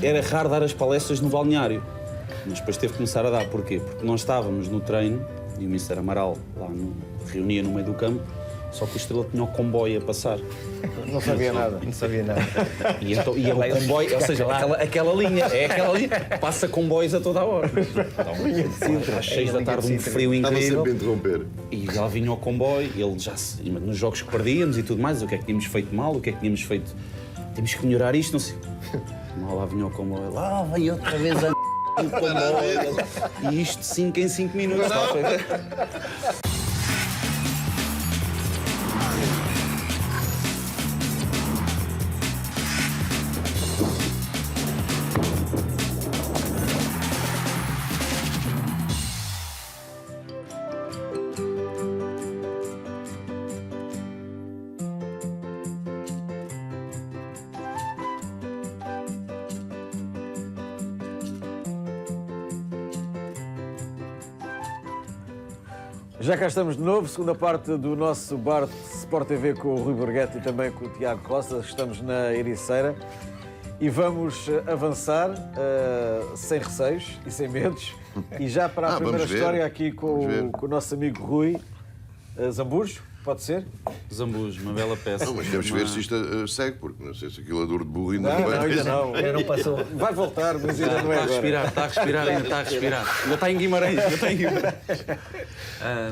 era raro dar as palestras no balneário, mas depois teve que começar a dar. Porquê? Porque nós estávamos no treino e o Mr. Amaral lá reunia no meio do campo, só que o Estrela tinha o comboio a passar. Não sabia nada. Não sabia nada. E então ia o comboio, ou seja, aquela linha, passa comboios a toda a hora. Então, às 6 da tarde, um frio incrível. Estava sempre a interromper. E já vinha o comboio, ele já nos jogos que perdíamos e tudo mais, o que é que tínhamos feito mal, o que é que tínhamos feito. Temos que melhorar isto, não sei. Lá vinha o comboio, lá vai outra vez a o comboio. E isto 5 em 5 minutos. Já cá estamos de novo, segunda parte do nosso bar de Sport TV com o Rui Borghetti e também com o Tiago Costa. Estamos na Ericeira e vamos avançar sem receios e sem medos. E já para a primeira história aqui com o nosso amigo Rui Zambujo, pode ser? Zambujo, uma bela peça. Não, mas temos que ver se isto segue, porque não sei se aquilo é dor de burro ainda Não, ainda não. Ainda não passou. Vai voltar, mas ainda não é agora. Está a respirar, ainda está a respirar. Ainda está em Guimarães,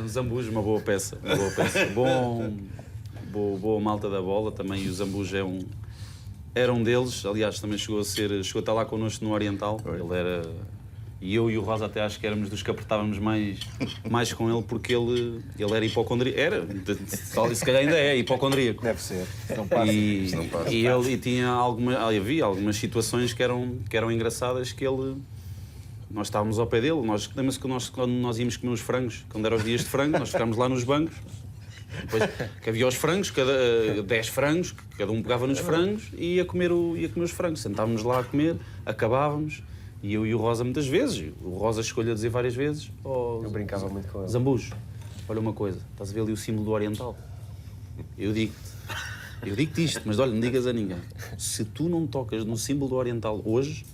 o Zambujo, uma boa peça. Boa malta da bola também. E o Zambujo era um deles. Aliás, também chegou a estar lá connosco no Oriental. Ele era... E eu e o Rosa até acho que éramos dos que apertávamos mais com ele, porque ele era hipocondríaco. Se calhar ainda é hipocondríaco. Deve ser. Não passa. E tinha havia algumas situações que eram engraçadas, que ele... Nós estávamos ao pé dele. Lembra-se que quando nós íamos comer os frangos, quando eram os dias de frango, nós ficámos lá nos bancos. Depois que havia os frangos, 10 frangos, cada um pegava nos frangos e ia comer os frangos. Sentávamos lá a comer, acabávamos. E eu e o Rosa muitas vezes, o Rosa chegou-lhe a dizer várias vezes: Eu brincava muito com ele. Zambujo, olha uma coisa, estás a ver ali o símbolo do Oriental? Eu digo-te isto, mas olha, não digas a ninguém. Se tu não tocas no símbolo do Oriental hoje,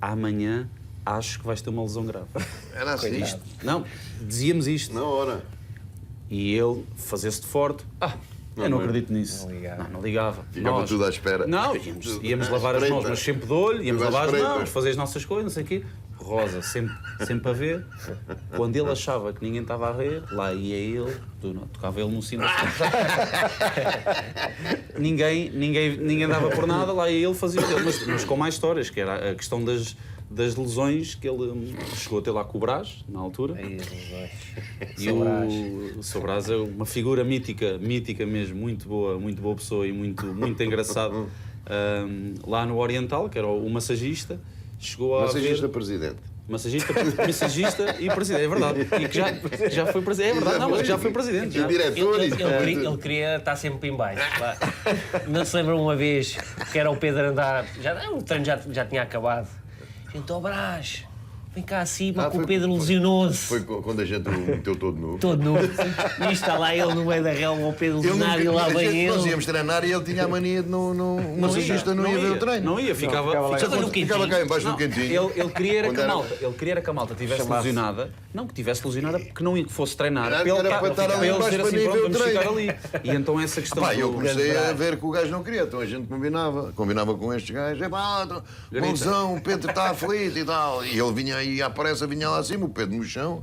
amanhã acho que vais ter uma lesão grave. Era assim. Não, dizíamos isto. Na hora. E ele fazia-se de forte. Eu não acredito nisso. Não ligava. Ficava tudo à espera. Não, íamos lavar as mãos, mas sempre de olho, íamos lavar as mãos, fazer as nossas coisas, não sei o quê. Rosa, sempre a ver. Quando ele achava que ninguém estava a ver, lá ia ele, tocava ele no sino. ninguém dava por nada, lá ia ele, fazia ele. Mas com mais histórias, que era a questão das lesões, que ele chegou a ter lá com o Brás, na altura. E o Brás é uma figura mítica mesmo, muito boa pessoa e muito engraçado. Lá no Oriental, que era o massagista, chegou a massagista presidente. Massagista e presidente, é verdade. E que já foi presidente, é verdade, não, mas que já foi presidente. E diretor. Ele queria estar sempre em baixo. Não se lembra uma vez que era o Pedro andar, o treino já tinha acabado. Então, Brás, vem cá acima, que o Pedro lesionou-se. Foi quando a gente o meteu todo nu. Todo nu. E está lá ele no meio da relva, o Pedro lesionado, e lá vem ele. Nós íamos treinar e ele tinha a mania de o massagista não ia ver o treino. Não ia, ficava cá embaixo no cantinho. Ele queria era que a malta tivesse lesionada, porque não fosse treinar, para ele dizer assim, pronto, vamos ficar ali. E então essa questão... Eu comecei a ver que o gajo não queria, então a gente combinava com estes gajos, bonzão, o Pedro está aflito e tal, e ele vinha aí à pressa, vinha lá acima, o Pedro no chão,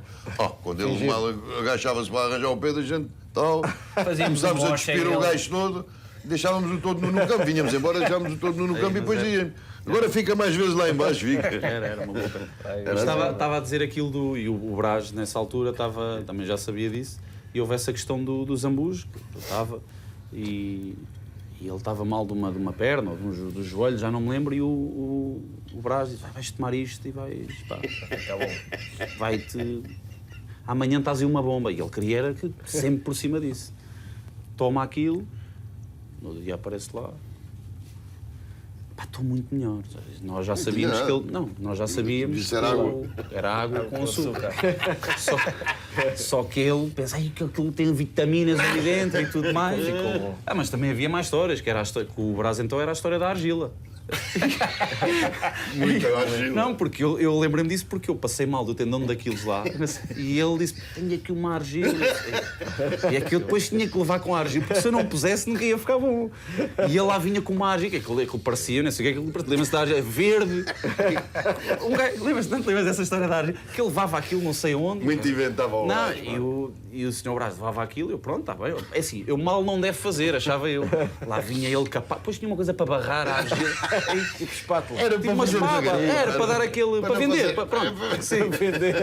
quando ele mal agachava-se para arranjar o Pedro, a gente tal, começámos a despir o gajo todo, deixávamos o todo no campo, vinhamos embora, deixávamos o todo no campo e depois íamos. Agora fica mais vezes lá em baixo, fica. Era uma boa. Estava a dizer aquilo e o Brás, nessa altura, também já sabia disso, e houve essa questão do Zambujo, que ele estava, e ele estava mal de uma perna ou do joelho, já não me lembro, e o Brás disse: vais tomar isto e vai-te... Amanhã estás aí uma bomba. E ele queria era que sempre por cima disso. Toma aquilo, no dia aparece lá. Estou muito melhor. Nós já sabíamos que ele... Não, nós já sabíamos que era água com açúcar. Só que ele pensa que aquilo tem vitaminas ali dentro e tudo mais. Mas também havia mais histórias, que o Brás então era a história da argila. Muito ágil. Não, porque eu lembrei-me disso porque eu passei mal do tendão daqueles lá e ele disse: tenho aqui uma argila. E é que eu depois tinha que levar com a argila, porque se eu não pusesse nunca ia ficar bom. E ele lá vinha com uma argila, que aquilo parecia, não sei o que é que ele lembra-se da argila, verde. Lembra-se dessa história da argila? Que ele levava aquilo não sei onde. Muito inventava o Não, gajo. e o Sr. Brás levava aquilo, eu pronto, está bem. É assim, eu mal não deve fazer, achava eu. Lá vinha ele capaz, depois tinha uma coisa para barrar a argila. Tipo espátula. Era Tinha uma espada, era para dar aquele. Para vender, pronto. Sim, vender.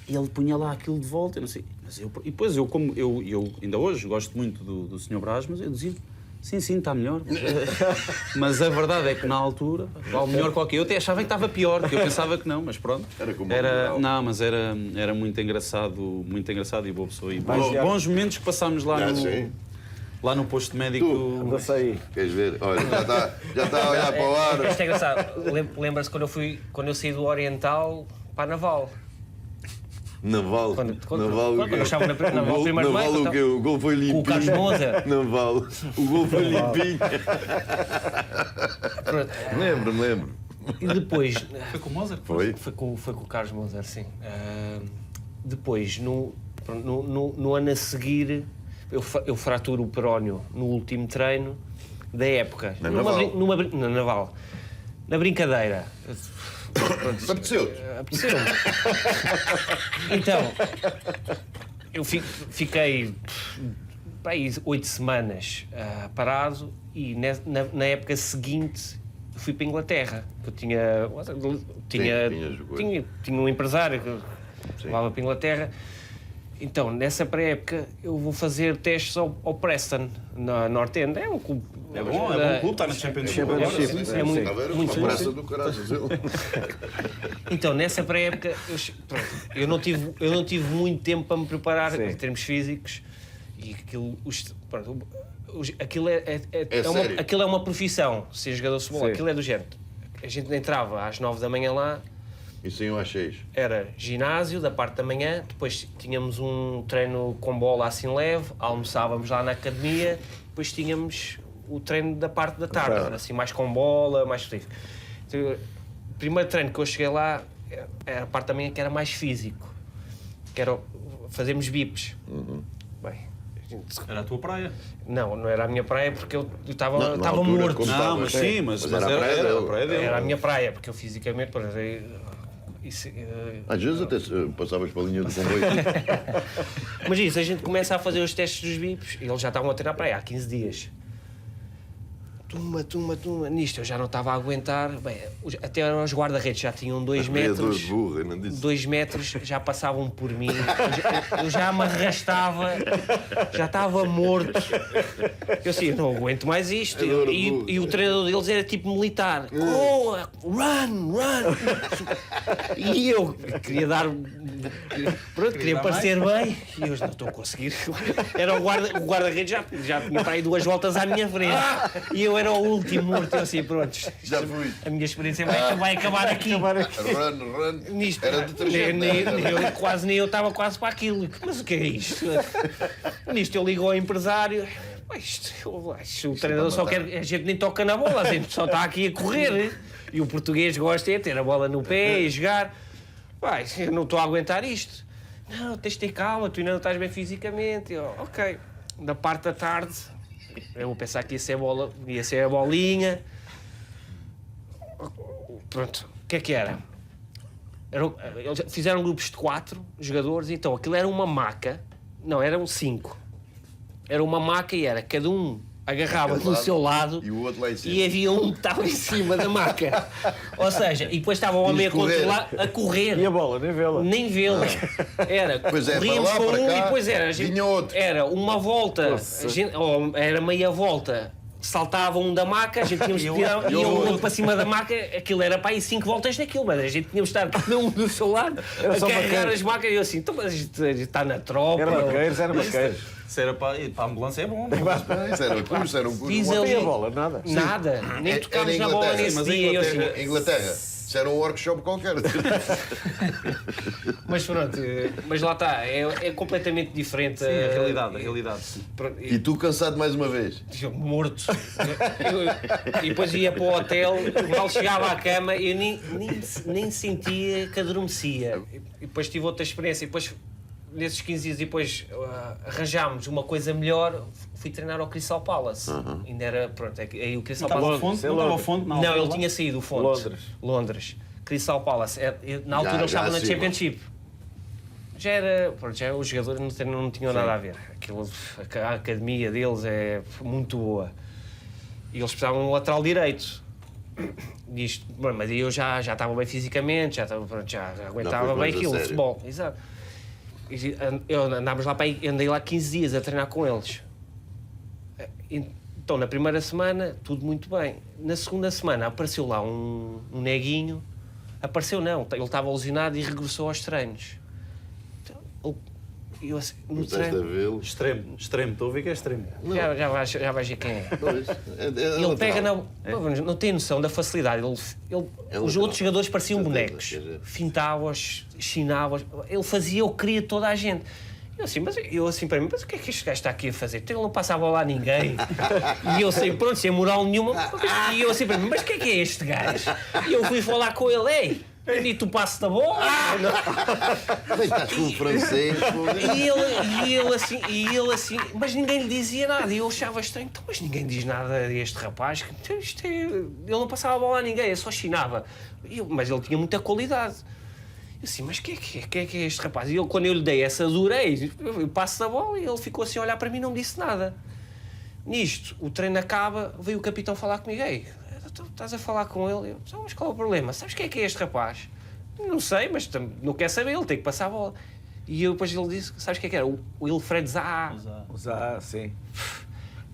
E ele punha lá aquilo de volta, eu não sei. Mas e depois eu, como eu ainda hoje gosto muito do Sr. Brás, mas eu dizia. Sim, está melhor. Mas a verdade é que na altura, vale melhor qualquer. Eu até achava que estava pior, porque eu pensava que não, mas pronto. Era como não, mas era muito engraçado e boa pessoa. E bons momentos que passámos lá no posto médico. Anda-se aí. Queres ver? Olha, já está a olhar para o ar. Isto é engraçado. Lembra-se quando eu saí do Oriental para a Naval. Naval. Quando eu estava na Naval, primeiro Naval meio, o quê? O gol foi limpinho. com o Carlos Moser. Naval. O gol foi limpinho. Lembro. E depois... Foi com o Mozart? Foi? Foi com o Carlos Moser, sim. Depois, no ano a seguir, eu fraturo o perónio no último treino da época. Na Naval? Na Naval. Na brincadeira. Apeteceu-te? Apeteceu-me. Então, eu fiquei para aí 8 semanas parado e na época seguinte fui para a Inglaterra. Eu tinha um empresário que levava para a Inglaterra. Então, nessa pré-época, eu vou fazer testes ao Preston, na North End. É um clube. É bom clube, está na Championship. É muito Uma pressa do caralho. Então, nessa pré-época, eu não tive muito tempo para me preparar em termos físicos e aquilo é uma profissão, ser jogador de futebol. Aquilo é do género. A gente entrava às 9 da manhã lá. Isso aí eu achei. Era ginásio da parte da manhã, depois tínhamos um treino com bola assim leve, almoçávamos lá na academia, depois tínhamos o treino da parte da tarde, assim mais com bola, mais específico. Então, o primeiro treino que eu cheguei lá era a parte da manhã que era mais físico, que era fazermos bips. Bem, Era a tua praia. não era a minha praia porque eu estava altura, morto. como Não, mas sim, mas era a praia dele. Era a minha praia, porque eu fisicamente... Às vezes até passavas para a linha do comboio. Mas isso, a gente começa a fazer os testes dos bips e eles já estavam a treinar para aí há 15 dias. Tumba. Nisto eu já não estava a aguentar. Bem, até os guarda-redes já tinham 2 metros. 2 metros já passavam por mim. Eu já me arrastava, já estava morto. Eu assim, eu não aguento mais isto. E o treinador deles era tipo militar. Oh, run! E eu queria dar. Pronto, queria parecer bem. E eu não estou a conseguir. Era o guarda-redes já tinha para aí 2 voltas à minha frente. E eu era o último morto. Eu assim, pronto. Já fui. A minha experiência vai acabar aqui. Run. Nisto, Era detergente. nem eu estava quase para aquilo. Mas o que é isto? Nisto eu ligo ao empresário. O treinador só quer. A gente nem toca na bola, a gente só está aqui a correr. E o português gosta de ter a bola no pé e jogar. Eu não estou a aguentar isto. Não, tens de ter calma, tu ainda não estás bem fisicamente. Ok. Da parte da tarde, eu vou pensar que ia ser a bolinha. Pronto, o que é? Eles fizeram grupos de 4 jogadores, então aquilo era uma maca. Não, eram 5. Era uma maca e era cada um agarrava do seu lado e o outro lá em cima. E havia um que estava em cima da maca. Ou seja, e depois estava o homem a controlar, a correr. E a bola, nem vê-la. Nem vê-la. Era, Pois é, corríamos para lá, com para um cá, e depois vinha outro. era uma volta, ou era meia volta. Saltava um da maca, a gente tínhamos de tirar, ia um outro para cima da maca, aquilo era para aí 5 voltas naquilo, mas a gente tínhamos de estar cada um do seu lado, a carregar as macas, e eu assim, então, mas a gente está na tropa. Era maqueiros. Se era para a ambulância é bom. Isso era um curso. Fiz Não ali tem a bola, nada. nada, nem tocámos Era na bola Inglaterra, nesse mas dia. Eu assim, Inglaterra. Isso era um workshop qualquer. Mas pronto, mas lá está, é completamente diferente. Sim, a realidade. Sim. Pronto, E tu cansado mais uma vez. morto. E depois ia para o hotel, mal chegava à cama, eu nem sentia que adormecia. E depois tive outra experiência. E depois, nesses 15 dias, depois arranjámos uma coisa melhor. Fui treinar ao Crystal Palace. Ainda era, pronto, aí o Crystal Não estava ao Palace. Fonte? Não estava ao Fonte? Não, ele tinha saído, o Fonte. Londres. Crystal Palace. Na altura eles já estavam na acima. Championship. Já era. Pronto, já os jogadores não tinham nada a ver. A academia deles é muito boa. E eles precisavam de um lateral direito. Isto, bom, mas eu já estava bem fisicamente, já aguentava foi mais bem a aquilo, sério. futebol. Exato. Andámos lá para aí, andei lá 15 dias a treinar com eles. Então, na primeira semana, tudo muito bem. Na segunda semana, apareceu lá um neguinho. Apareceu não, ele estava lesionado e regressou aos treinos. Então, eu assim, no Começaste a treino, vê-lo. Extremo. Estou a ver que é extremo. já vais ver quem é. Pois, Ele pega não tem noção da facilidade. Os lateral. outros jogadores pareciam Certeza, bonecos. quer dizer. Fintava-os, chinava-os. Ele fazia o que queria toda a gente. Eu assim para mim, mas o que é que este gajo está aqui a fazer? Então ele não passa a bola a ninguém. E eu sei, pronto, sem moral nenhuma. E eu assim para mim, mas o que é este gajo? E eu fui falar com ele, ei, e tu passas da bola? Estás com o francês. E ele assim, mas ninguém lhe dizia nada. E eu achava estranho, então, mas ninguém diz nada a este rapaz. Ele não passava a bola a ninguém, ele só chinava. Mas ele tinha muita qualidade. Eu assim, mas quem é este rapaz? E quando eu lhe dei essa durez, eu passo a bola e ele ficou assim a olhar para mim e não me disse nada. Nisto, o treino acaba, veio o capitão falar comigo. Ei, estás a falar com ele? Eu, mas qual é o problema? Sabes quem é este rapaz? Não sei, mas não quer saber, ele tem que passar a bola. E depois ele disse, sabes quem é que era? O Wilfred Zaha. Sim.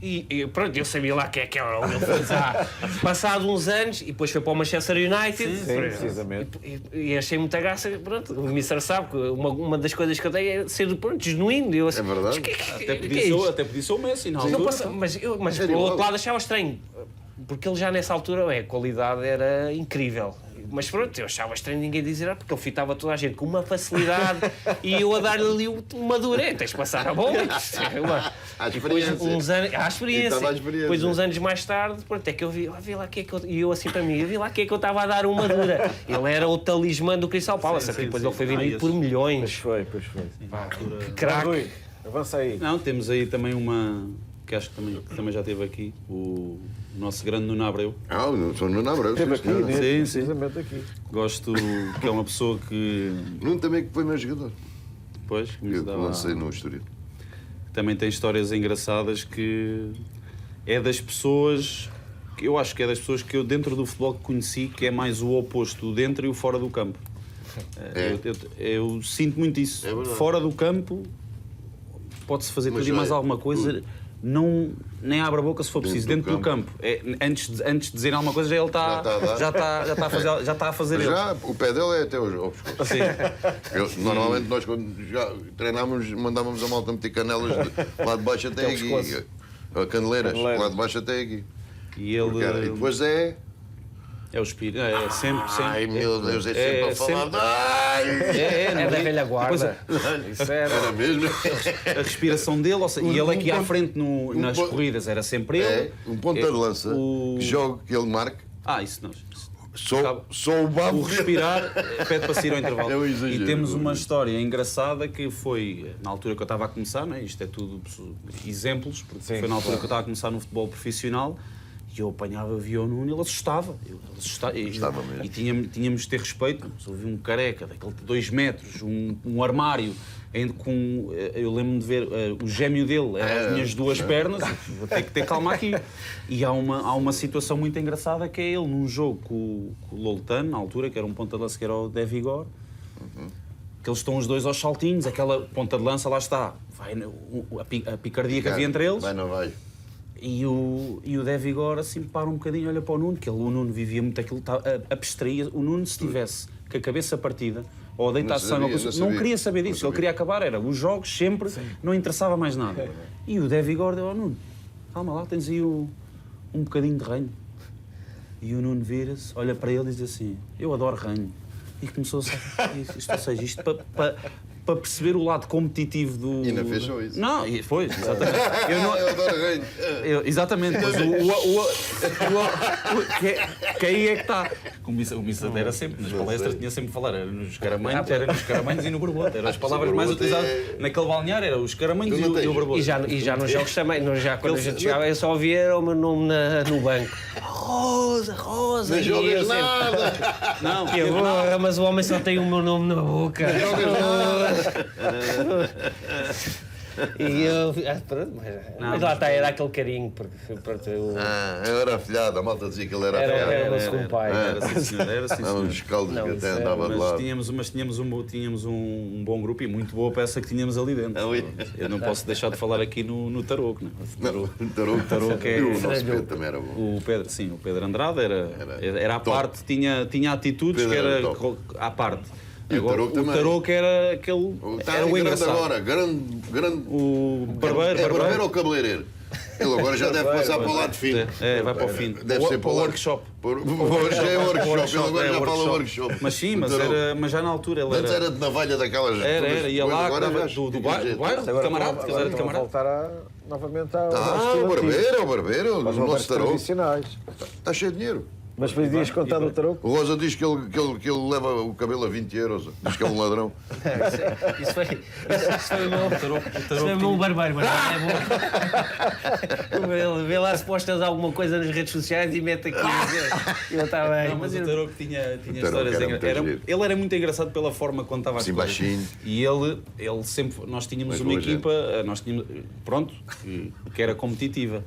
E pronto, eu sabia lá quem é que era o Wilfred Zaha. Passado uns anos, e depois foi para o Manchester United. Sim, precisamente. E achei muita graça, pronto, o Mister sabe que uma das coisas que eu tenho é ser, pronto, genuíno. Eu, assim, É verdade. mas Até podia ser o Messi, não. não passa, mas É por igual. outro lado achava estranho, porque ele já nessa altura, a qualidade era incrível. Mas pronto, eu achava estranho ninguém dizer, porque ele fitava toda a gente com uma facilidade e eu a dar-lhe ali uma dureza. Tens de passar a bola. À E depois, experiência. à experiência. E estava à experiência. Depois, uns anos mais tarde, pronto, é que eu vi lá que é que eu... E eu assim para mim, eu vi lá que é que eu estava a dar uma dura. Ele era o talismã do Crystal Palace. Depois ele foi vendido por milhões. Pois foi. Que craque. Rui, avança aí. Não, temos aí também uma que acho que também já esteve aqui, o nosso grande Nuno Abreu. Não sou Nuno Abreu. Esteve aqui, senhor. né? Sim, Precisamente aqui. Gosto que é uma pessoa que, Nuno também que foi meu jogador. depois, que me Eu dava- lancei no Estoril. também tem histórias engraçadas, que é das pessoas, que eu acho que é das pessoas que eu dentro do futebol que conheci, que é mais o oposto, o dentro e o fora do campo. É. Eu sinto muito isso. É verdade. Fora do campo pode-se fazer Mas tudo e mais olha, alguma coisa. Não, nem abre a boca se for preciso, dentro do campo. Antes de dizer alguma coisa, já ele está já está a fazer ele. Já, o pé dele é até ao pescoço. Sim. Normalmente nós quando já treinámos, mandávamos a malta meter canelas lá de baixo até aqui. Caneleiras, lá de baixo até aqui. E ele E depois é... é o espírito, é sempre. Ai meu Deus, é sempre a falar. sempre- Ai! É da velha guarda. Isso era. Era mesmo? A respiração dele, ou seja, e ele aqui à frente nas corridas era sempre ele. É, um ponta de lança, o- que jogo que ele marca. Isso não. Sou o babo. O respirar pede para sair ao intervalo. É um exagero. E temos uma história engraçada que foi na altura que eu estava a começar, não é? Isto é tudo exemplos, porque Sim, foi na altura que eu estava a começar no futebol profissional e eu apanhava, via o Nuno e ele assustava. Assustava mesmo. E tínhamos de ter respeito. Se eu vi um careca daquele de 2 metros, um armário, eu lembro-me de ver o gêmeo dele, eram as minhas 2 pernas, vou ter que ter calma aqui. E há uma situação muito engraçada que é ele num jogo com o Loltano, na altura, que era um ponta de lança, que era o De Vigor, que eles estão os dois aos saltinhos, aquela ponta de lança lá está, a picardia que havia entre eles. Vai, não vai. E o De Vigor assim para um bocadinho, olha para o Nuno, que o Nuno vivia muito aquilo, abstraía. O Nuno, se tivesse com a cabeça partida ou deitasse Não sabia, não queria saber disso, ele queria acabar, era os jogos sempre, não interessava mais nada. E o De Vigor deu ao Nuno, calma lá, tens aí um bocadinho de reino. E o Nuno vira-se, olha para ele e diz assim, eu adoro ranho. E começou-se isto, ou seja, isto para perceber o lado competitivo do... E ainda fechou isso. Não, e foi, exatamente. Eu adoro ranho. Exatamente, mas que aí é que está. O Missa era sempre, nas palestras tinha sempre a falar, era nos caramanhos e no borboto. Eram as palavras mais utilizadas naquele balneário, eram os caramanhos e o borboto. E já nos jogos também, quando a gente jogava, eu só ouvia o meu nome no banco. Rosa! Não jogas nada! Não, E agora, mas o homem só tem o meu nome na boca. Não jogas nada! E eu. Pronto, mas lá está, era aquele carinho, porque pronto, eu. Eu era afilhado, a malta dizia que ele era afilhado. Era o meu segundo pai. Era sim, senhor. Há uns caldos que até andava de Mas lado. tínhamos um bom grupo e muito boa peça que tínhamos ali dentro. Eu não posso deixar de falar aqui no Tarouco, não. O Tarouco é- e o nosso Pedro também era bom. O Pedro Andrade era à top. parte, tinha atitudes Pedro que era era top. à parte. E o Tarouco também. Tarouco era aquele. Está Era o grande engraçado. agora, grande. O barbeiro. É barbeiro ou cabeleireiro? Ele agora já deve passar para o lado fino. Vai para o fim. Deve ser para o workshop. Hoje é workshop, ele agora já fala workshop. Mas sim, O Tarouco. mas já na altura ele Antes era de navalha daquelas. Era, ia lá, agora dava já do fica bairro, jeito. camarada, quer dizer, de Vão camarada. voltar novamente ao O barbeiro, o aos nosso barbeiros Tarouco. tradicionais. Está cheio de dinheiro. Mas podias contar do Tarouco? O Rosa diz que ele leva o cabelo a 20 euros. Diz que é um ladrão. Isso foi o meu barbeiro, mas não é bom. Ele vê lá se postas alguma coisa nas redes sociais e mete aqui. E eu está bem. Não, mas o Tarouco tinha Tarouco histórias era muito giro. ele era muito engraçado pela forma quando estava Assim, as coisas. baixinho. E ele sempre. Nós tínhamos Mas uma boa equipa, nós tínhamos, pronto, que era competitiva.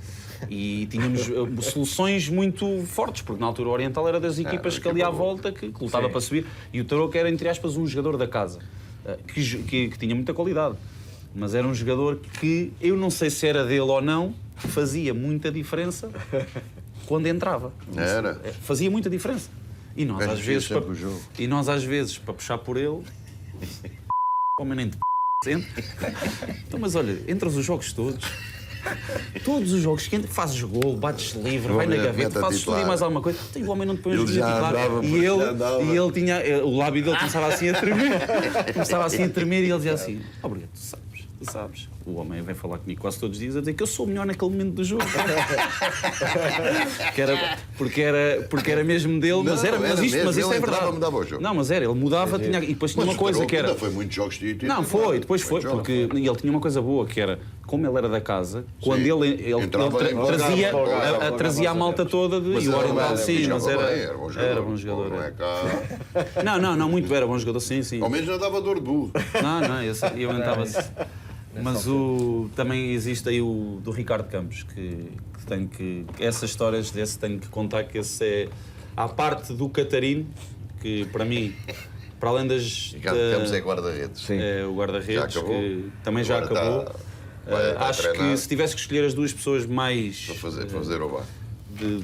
E tínhamos soluções muito fortes, porque na altura o Oriental era das equipas que ali à volta que lutava para subir. E o Tarouco era, entre aspas, um jogador da casa, que tinha muita qualidade. Mas era um jogador que, eu não sei se era dele ou não, fazia muita diferença quando entrava. Era. Fazia muita diferença. E nós, Gajo às via vezes, sempre o jogo. para puxar por ele, homem nem de entra. Então, mas olha, entras os jogos todos. Todos os jogos que fazes gol, bates livre, vai na homem gaveta, mete a fazes tudo e titular. mais alguma coisa. Então, o homem não te põe Ele os dias já titular. andava, E já andava. ele tinha. O lábio dele começava assim a tremer. Começava assim a tremer e ele dizia assim: obrigado, tu sabes. O homem vem falar comigo quase todos os dias a dizer que eu sou o melhor naquele momento do jogo. porque era mesmo dele, mas Não, era, mas era isto, mesmo, mas isso ele é verdade. entrava, mudava o jogo. Não, mas era, ele mudava, tinha, e depois tinha uma coisa que era. Foi muitos jogos de Não, foi, depois foi, porque ele tinha uma coisa boa, que era, como ele era da casa, quando ele Entrava e trazia a malta toda, e o Oriental sim, mas era bom jogador. Não é cá. Não, muito, era bom jogador, sim. Ao menos não dava dor de burro. Não, eu andava-se. Mas também existe aí o do Ricardo Campos, que tem que. Essas histórias desse tenho que contar, que esse é. À parte do Catarino, que para mim, para além das. Ricardo Campos é guarda-redes. É o guarda-redes, Já acabou. que também já Agora acabou. vai Acho treinar. que se tivesse que escolher as duas pessoas mais. Para fazer o bar.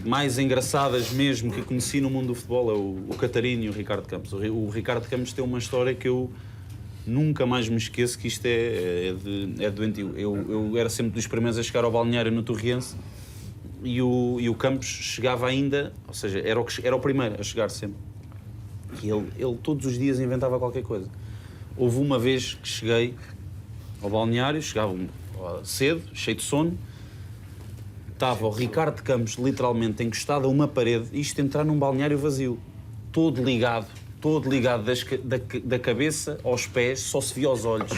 Mais engraçadas mesmo que conheci no mundo do futebol é o Catarino e o Ricardo Campos. O Ricardo Campos tem uma história que eu nunca mais me esqueço, que isto é doentio. Eu era sempre dos primeiros a chegar ao balneário no Torriense e o Campos chegava ainda, ou seja, era o primeiro a chegar sempre. E ele todos os dias inventava qualquer coisa. Houve uma vez que cheguei ao balneário, chegava cedo, cheio de sono, estava o Ricardo Campos literalmente encostado a uma parede, isto entrar num balneário vazio, todo ligado da cabeça aos pés, só se via os olhos.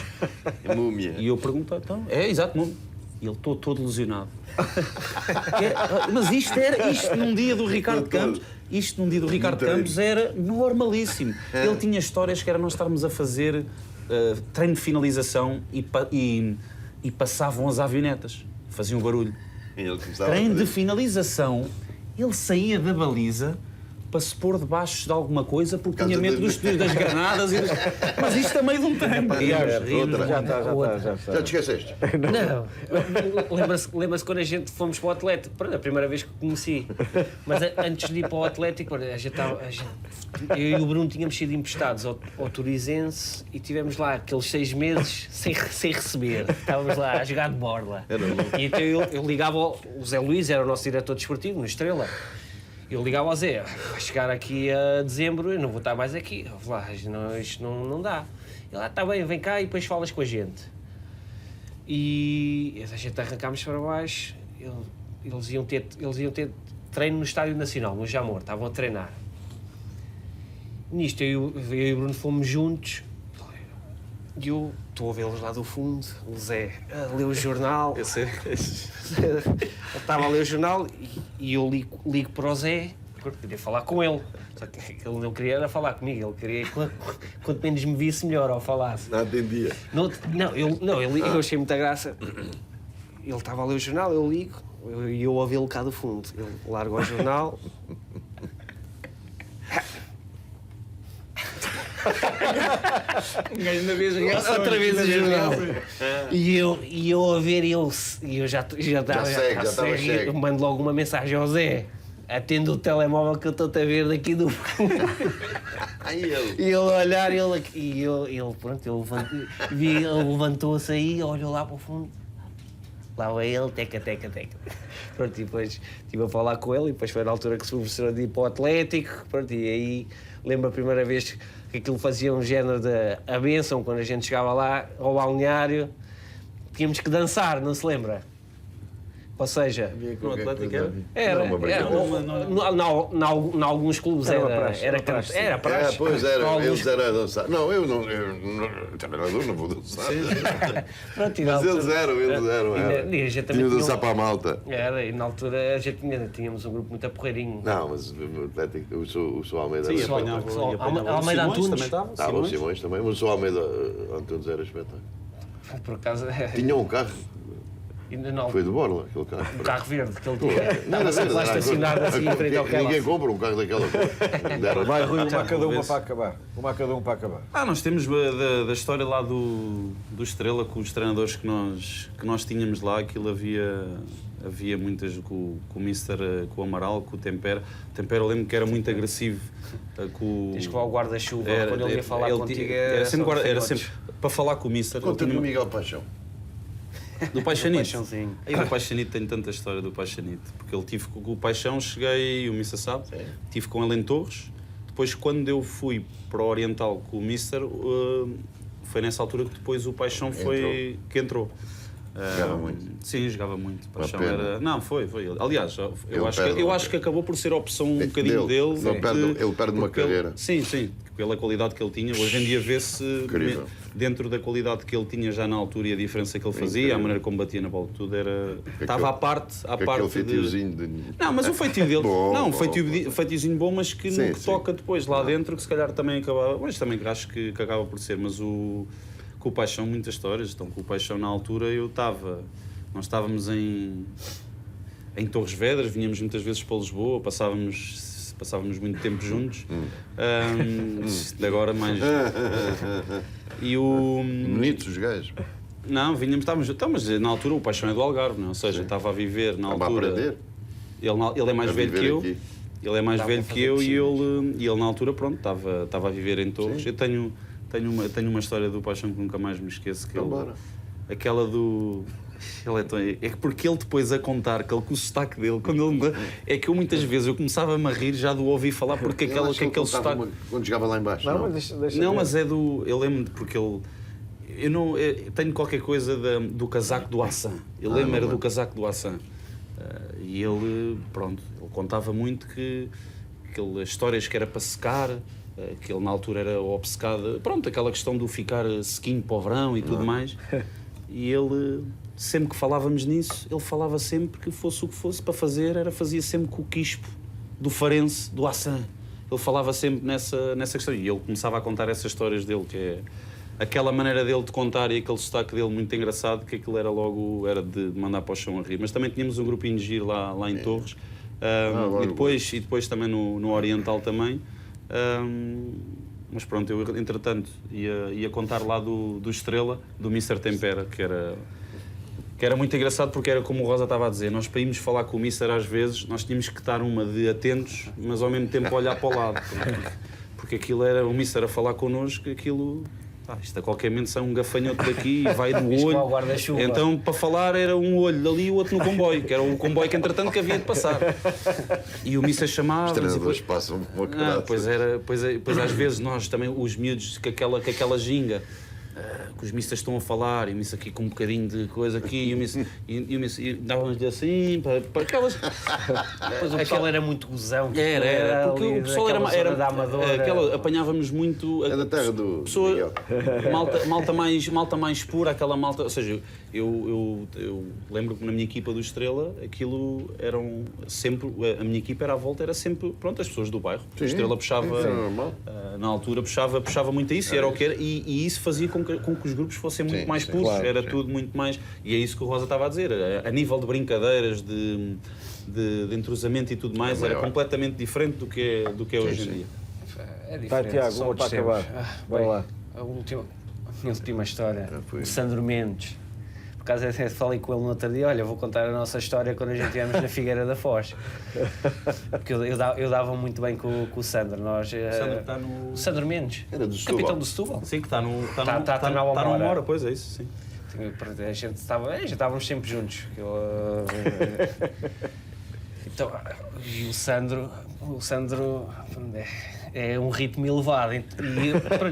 Múmia. E eu perguntei, então, exato, múmia. E ele todo lesionado. Mas isto num dia do Ricardo Campos, Campos era normalíssimo. Ele tinha histórias que era nós estarmos a fazer treino de finalização e passavam as avionetas, faziam barulho. Treino de finalização, ele saía da baliza para se pôr debaixo de alguma coisa porque tinha medo das granadas. Mas isto a meio de um treino. Já te esqueceste? Não. Lembra-se quando a gente fomos para o Atlético? Pronto, a primeira vez que o conheci. Mas antes de ir para o Atlético, eu e o Bruno tínhamos sido emprestados ao Turizense e tivemos lá aqueles 6 meses sem receber. Estávamos lá a jogar de borla. E então eu ligava o Zé Luís, era o nosso diretor desportivo, no Estrela. eu ligava ao Zé, vai chegar aqui a dezembro, eu não vou estar mais aqui. Eu falei, isto não dá. Ele lá, está bem, vem cá e depois falas com a gente. E a gente arrancámos para baixo, eles iam ter treino no Estádio Nacional, no Jamor, estavam a treinar. Nisto, eu e o Bruno fomos juntos, e eu estou a vê-los lá do fundo, o Zé a ler o jornal. Eu sei. Eu estava a ler o jornal e eu ligo para o Zé, porque queria falar com ele. Só que ele não queria era falar comigo, ele queria que quanto menos me visse melhor ao falasse. Não atendia. Eu achei muita graça. Ele estava a ler o jornal, eu ligo, e eu ouvi-lo cá do fundo. Ele larga o jornal. Ainda vez reações. Outra vez o jornal. E eu a ver, e eu já estava segue. eu mando logo uma mensagem ao Zé. Atende o telemóvel que eu estou-te a ver daqui do fundo. Aí ele. E ele olhar, ele levantou-se aí, olhou lá para o fundo. Lá vai ele, teca. Pronto, e depois estive a falar com ele, e depois foi na altura que se ofereceram de ir para o Atlético. Pronto, e aí lembro a primeira vez que aquilo fazia um género de a bênção, quando a gente chegava lá ao balneário, tínhamos que dançar, não se lembra? Ou seja, No Atlético era, em alguns clubes era praxe. Pois era, Alguns- eles eram a dançar. Não, eu treinador não vou dançar. Pronto, e Mas na altura- eles eram. E a gente também Tinha de tinha dançar um- para a malta. Era, e na altura a gente tínhamos um grupo muito aporreirinho. Não, mas o Atlético, o Sou Almeida Sim, era apanhava. espetáculo. E apanhava. Almeida O Simões Antunes. também estava. Estava o Simões também, mas o Sou Almeida Antunes era espetáculo. Por acaso, Tinha um carro, ainda não, foi de borla, aquele carro. um carro verde que ele tinha. Não, Estava sempre lá estacionado assim em frente ao carro. Ninguém compra um carro daquela cor. Vai, Rui, uma a cada uma vez. para acabar. Uma a cada um para acabar. Nós temos da história lá do Estrela, com os treinadores que nós tínhamos lá, aquilo havia muitas com o Mister, com o Amaral, com o Tempera. O Tempera eu lembro que era muito agressivo. Tens que levar o guarda-chuva quando ele ia falar contigo. Era sempre, só era filhotes. sempre para falar com o Mister. Conta do Miguel Paixão. Do Paixanite. Paixãozinho. Aí do Paixanite tem tanta história do Paixanite, porque ele tive com o Paixão, cheguei, o Mister sabe, tive com ele em Torres. Depois, quando eu fui para o Oriental com o Mister, foi nessa altura que depois o Paixão entrou. Jogava muito. Sim, jogava muito. Paixão pena. era... Não, foi. Aliás, eu perde, acho que acabou por ser a opção um bocadinho dele. Ele perde uma porque ele- carreira. Sim, pela qualidade que ele tinha. Hoje em dia vê-se, Incrível. dentro da qualidade que ele tinha já na altura e a diferença que ele fazia, Incrível. a maneira como batia na bola, tudo era... Estava à parte Aquele de... feitiozinho de... Não, mas o feitio dele... Bom, não, bom, feitiozinho bom, mas que Sim, no que sim. toca depois lá dentro, que se calhar também acabava... Mas também acho que acaba por ser, mas com o Paixão muitas histórias. Então, com o Paixão na altura nós estávamos em Torres Vedras, vinhamos muitas vezes para Lisboa, passávamos muito tempo juntos. De agora mais... E o... Bonitos os gajos. Não, estávamos... Então, mas na altura o Paixão é do Algarve, não é? Ou seja, estava a viver na Estava a altura... aprender. Ele é mais A velho viver que eu. aqui. Ele é mais Estava velho a que fazer eu piscinas. e ele na altura, pronto, estava a viver em Torres. Eu tenho uma história do Paixão que nunca mais me esqueço. Que Vambora. aquela do... É que porque ele depois a contar, que ele, com o sotaque dele, é que eu muitas vezes eu começava-me a rir já do ouvir falar, porque Eu acho que ele aquele contava sotaque... quando chegava lá em baixo. Não, mas deixa Não, ver. mas é do... Eu lembro-me porque ele... Eu tenho qualquer coisa do casaco do Hassan. Eu lembro era do casaco do Hassan. E ele, pronto, ele contava muito que as histórias que era para secar, que ele na altura era obcecado, pronto, aquela questão do ficar sequinho para o verão e tudo mais. E ele, sempre que falávamos nisso, ele falava sempre que fosse o que fosse para fazer, fazia sempre com o quispo do Farense, do Hassan. Ele falava sempre nessa questão. E ele começava a contar essas histórias dele, que é aquela maneira dele de contar e aquele sotaque dele muito engraçado, que aquilo era de mandar para o chão a rir. Mas também tínhamos um grupinho de giro lá em Torres. E depois também no Oriental também. Mas pronto, eu entretanto ia contar lá do Estrela, do Mister Tempera, que era muito engraçado porque era como o Rosa estava a dizer, nós para irmos falar com o Mister às vezes, nós tínhamos que estar uma de atentos, mas ao mesmo tempo olhar para o lado. Porque aquilo era o Mister a falar connosco, aquilo isto a qualquer momento sai um gafanhoto daqui e vai no Isto olho. lá o guarda-chuva. Então, para falar, era um olho dali e o outro no comboio, que era o comboio que, entretanto, que havia de passar. E o Missa chamava. Os treinadores passam uma cara. Pois às vezes nós também, os miúdos, com aquela ginga, que os missas estão a falar, e o missa aqui com um bocadinho de coisa aqui, e o missa dava-nos assim, para aquelas. Depois o pessoal era muito gozão. Era, porque o pessoal era da Amadora. apanhávamos muito. É da terra do pessoa, Miguel. malta mais pura, aquela malta. Ou seja, eu lembro que na minha equipa do Estrela, aquilo eram sempre. A minha equipa era à volta, era sempre. Pronto, as pessoas do bairro. A Estrela puxava. Na altura puxava muito a isso, era o que era, e isso fazia com que os grupos fossem muito mais puros, claro, era tudo muito mais. E é isso que o Rosa estava a dizer. A nível de brincadeiras, de entrosamento e tudo mais, era completamente diferente do que é hoje em dia. É diferente. Vai, Tiago, são uma para outros tempos. acabar. Bora lá. A minha última história, o Sandro Mendes. Por acaso até falei com ele no outro dia, olha, vou contar a nossa história quando a gente estivemos na Figueira da Foz. Porque eu dava muito bem com o Sandro. O Sandro está no. O Sandro Mendes, Era do Setúbal. capitão do Setúbal. Sim, que está Tá na uma Amora. hora, pois é isso, sim. A gente estávamos sempre juntos. Então, e o Sandro é um ritmo elevado.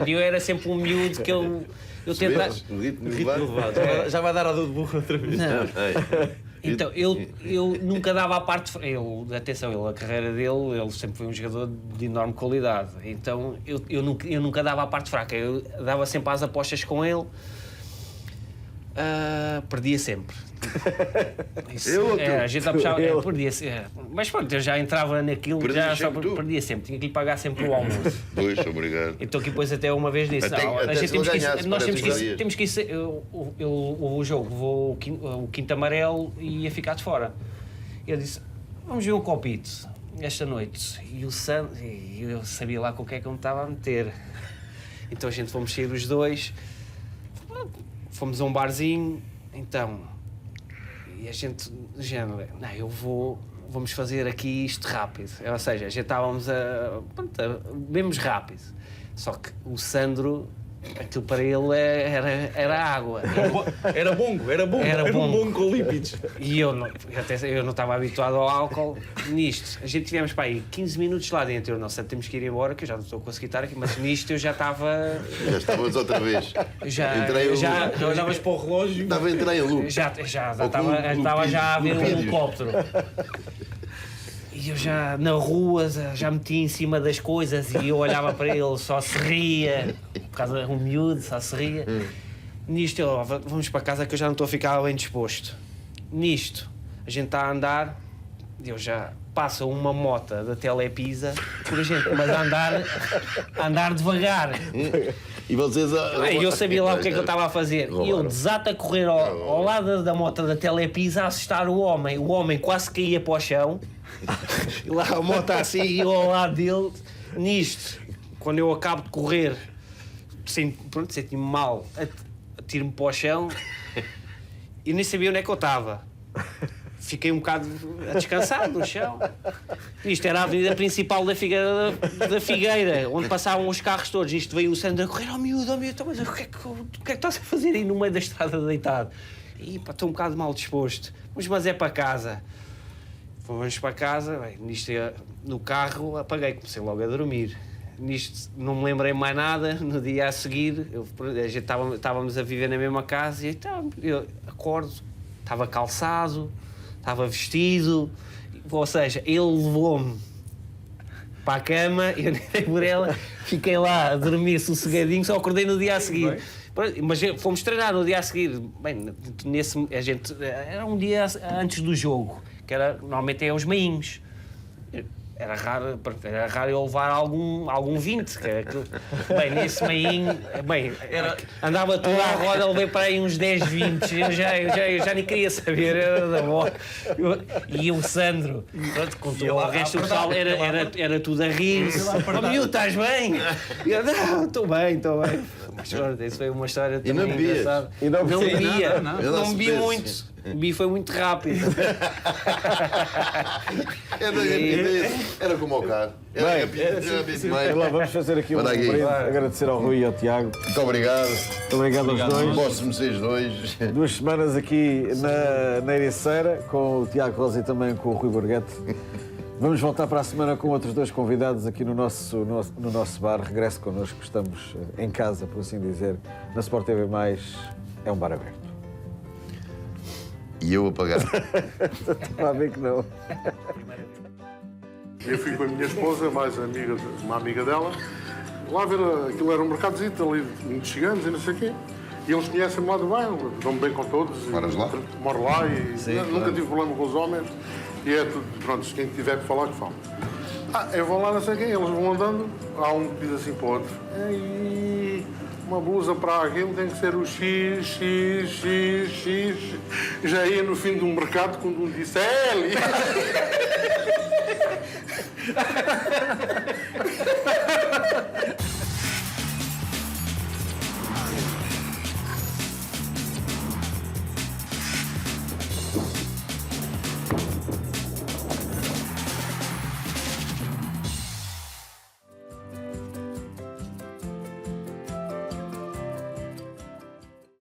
E eu era sempre um miúdo que eu tentava. Um ritmo Ritmo elevado. elevado. Já vai dar a dor de burro outra vez. Então, eu nunca dava a parte... Atenção, a carreira dele, ele sempre foi um jogador de enorme qualidade. Então, eu nunca dava a parte fraca. Eu dava sempre as apostas com ele. Perdia sempre. A gente puxava, perdia sempre. Mas pronto, eu já entrava naquilo, perdia sempre. Tinha que lhe pagar sempre o almoço. Pois, obrigado. Então, que depois até uma vez disse: Até se ele ganhasse, nós parece que temos que ir. O jogo, o quinto amarelo ia ficar de fora. Ele disse: vamos ver um copito esta noite. E o Sandro, eu sabia lá com o que é que eu me estava a meter. Então a gente fomos sair os dois, fomos a um barzinho, então. E a gente, género, vamos fazer aqui isto rápido. Ou seja, a gente estávamos bebemos rápido. Só que o Sandro, aquilo para ele era água. Era bongo. Era um bongo com lípidos. E eu não estava habituado ao álcool nisto. A gente tivemos para aí 15 minutos lá dentro. Eu não sei, temos que ir embora, que eu já não estou a conseguir estar aqui, mas nisto eu já estava. Já estávamos outra vez. Olhavas para o relógio. Estava a entrar em lucro. Já estava já a ver um helicóptero. E eu já, na rua, já metia em cima das coisas e eu olhava para ele, só se ria, por causa de um miúdo, só se ria. Nisto, vamos para casa que eu já não estou a ficar bem disposto. Nisto, a gente está a andar, eu já passa uma mota da Telepisa, por a gente, mas a andar devagar. E vocês... Eu sabia lá o que é que eu estava a fazer. E eu desato a correr ao lado da moto da Telepisa a assustar o homem quase caía para o chão. E lá a moto assim, e eu ao lado dele. Nisto, quando eu acabo de correr, senti-me mal, atiro-me para o chão e nem sabia onde é que eu estava. Fiquei um bocado a descansar no chão. Isto era a avenida principal da Figueira, onde passavam os carros todos. Isto veio o Sandro a correr, miúdo, mas o que é que estás a fazer aí no meio da estrada deitado? E pá, estou um bocado mal disposto. Mas é para casa. Fomos para casa, nisto no carro apaguei, comecei logo a dormir. Nisto não me lembrei mais nada. No dia a seguir, estávamos a viver na mesma casa e então, eu acordo, estava calçado, estava vestido, ou seja, ele levou-me para a cama, eu nem dei por ela, fiquei lá a dormir sossegadinho, só acordei no dia a seguir. Mas fomos treinar no dia a seguir. Bem, era um dia antes do jogo, que normalmente é os meinhos. Era raro eu levar algum 20. Bem, nesse meinho, andava tudo à roda, levei para aí uns 10, 20. Eu já nem queria saber, era da bola. E o Sandro, contou, o resto do pessoal era tudo a rir. Miúdo, estás bem? Eu, não, estou bem. Mas isso foi uma história também engraçada. Não bebia muito. O bife foi muito rápido. Era como o carro. Bem, Muito lá vamos fazer aqui um Manda aqui. brinde, agradecer ao Rui e ao Tiago. obrigado. Muito obrigado aos dois. Posso-me vocês dois. 2 semanas aqui na Ericeira, com o Tiago Rosa e também com o Rui Borghetti. Vamos voltar para a semana com outros 2 convidados aqui no nosso bar. Regresse connosco, estamos em casa, por assim dizer. Na Sport TV+, é um bar aberto. E eu a pagar. Está a ver que não. Eu fui com a minha esposa, mais uma amiga dela, lá ver, aquilo era um mercadozito ali, muitos ciganos e não sei o quê. E eles conhecem-me lá do bairro, dão-me bem com todos. Moras lá? Moro lá e nunca tive problema com os homens. E é tudo, pronto, quem tiver que falar, que fala. Eu vou lá, não sei o quê, eles vão andando, há um que diz assim para o outro. Ei, uma blusa para aquilo tem que ser o X, X, X, X. Já ia no fim do mercado quando um disse L.